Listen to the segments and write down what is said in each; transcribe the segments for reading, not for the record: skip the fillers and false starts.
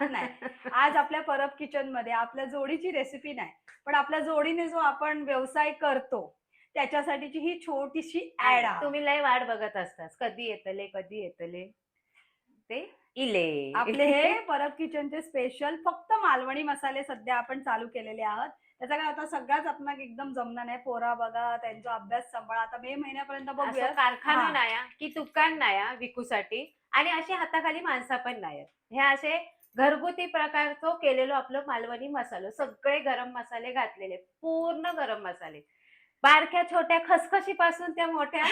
अजिबात नाही. आज आपल्या परब किचन मध्ये आपल्या जोडीची रेसिपी नाही, पण आपल्या जोडीने जो आपण व्यवसाय करतो त्याच्यासाठीची ही छोटीशी ऍड आहे. तुम्ही लय वाट बघत असतास, कधी येतले कधी येतले ते इले. आपले हे परब किचनचे स्पेशल फक्त मालवणी मसाले सध्या आपण चालू केलेले आहात. त्याचा काय आता सगळ्याच आपण एकदम जमणार नाही. पोरा बघा, त्यांचा अभ्यास सांभाळा. आता मे महिन्यापर्यंत असं बघूया. कारखाना नाया की दुकान नाया विकूसाठी, आणि अशी हाताखाली माणसं पण नाहीत. हे असे घरगुती प्रकारचं केलेलो आपलं मालवणी मसालो, सगळे गरम मसाले घातलेले, पूर्ण गरम मसाले, बारक्या छोट्या खसखशी पासून त्या मोठ्या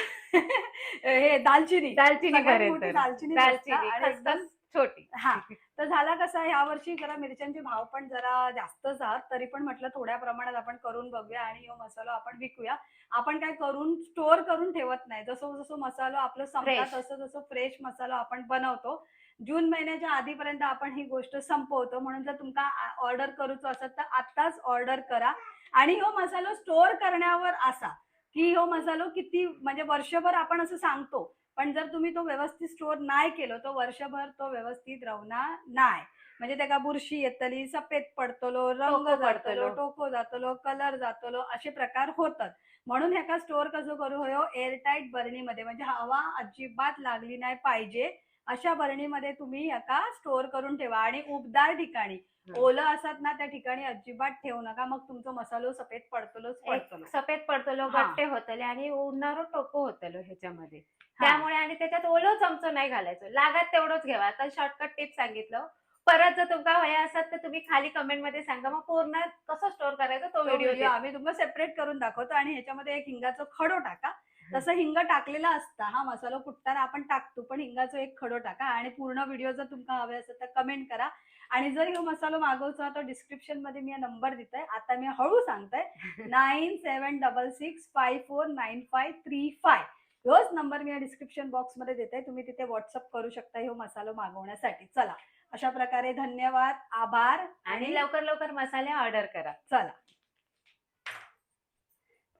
हे दालचिनी दालचिनी सगळ्यात पर्यंत, मोठी दालचिनी दालचिनी आणि एकदम खसखस छोटी. हा. तर झाला कसं, ह्या वर्षी जरा मिरच्यांचे भाव पण जरा जास्तच आहात, तरी पण म्हटलं थोड्या प्रमाणात आपण करून बघूया आणि हा मसाला आपण विकूया. आपण काय करून स्टोअर करून ठेवत नाही. जसं जसं मसाला आपलं संपतात Fresh. तसं तसं फ्रेश मसाला आपण बनवतो. जून महिन्याच्या आधीपर्यंत आपण ही गोष्ट संपवतो. म्हणून जर तुमका ऑर्डर करूचो असेल तर आत्ताच ऑर्डर करा. आणि हो मसाला स्टोअर करण्यावर असा की हो मसाला किती म्हणजे वर्षभर आपण असं सांगतो, पण जर तुम्ही तो व्यवस्थित स्टोअर नाही केलं तो वर्षभर तो व्यवस्थित राहणार नाही. म्हणजे त्याला बुरशी येतली, सफेद पडतलो, रंग टोको जातलो, पडतलो. टोको जातलो, कलर जातलो, असे प्रकार होतात. म्हणून ह्याका स्टोअर कसं करू हो, एअरटाईट बरणीमध्ये, म्हणजे हवा अजिबात लागली नाही पाहिजे अशा बरणीमध्ये तुम्ही ह्याका स्टोअर करून ठेवा. आणि उबदार ठिकाणी, ओलं असत ना त्या ठिकाणी अजिबात ठेवू नका. मग तुमचा मसालो सफेद पडतलोच पडतलो. सफेद पडतलो, हा. गट्टे होतले आणि उडणारो टोको होतलो ह्याच्यामध्ये. हा. त्यामुळे आणि त्याच्यात ओलो चमचो नाही घालायचो, लागत तेवढंच घ्यावा. आता शॉर्टकट टिप सांगितलं. परत जर तुमका हवे असत तर तुम्ही खाली कमेंट मध्ये सांगा, मग पूर्ण कसं स्टोअर करायचं तो तो व्हिडिओ व्हिडिओ आम्ही तुम्हाला सेपरेट करून दाखवतो. आणि ह्याच्यामध्ये एक हिंगाचा खडो टाका. तसं हिंग टाकलेला असता, हा मसाला कुटताना आपण टाकतो, पण हिंगाचा एक खडो टाका. आणि पूर्ण व्हिडिओ जर तुम्हाला हवे असेल तर कमेंट करा. आणि जर हा मसाला मागवचा तर डिस्क्रिप्शन मध्ये मी नंबर देतोय, आता मी हळू सांगतोय, 9766549535. रोज नंबर मी डिस्क्रिप्शन बॉक्स मध्ये देते, तुम्ही तिथे व्हॉट्सअप करू शकता हे मसाला मागवण्यासाठी. चला, अशा प्रकारे धन्यवाद, आभार आणि लवकर लवकर मसाले ऑर्डर करा. चला.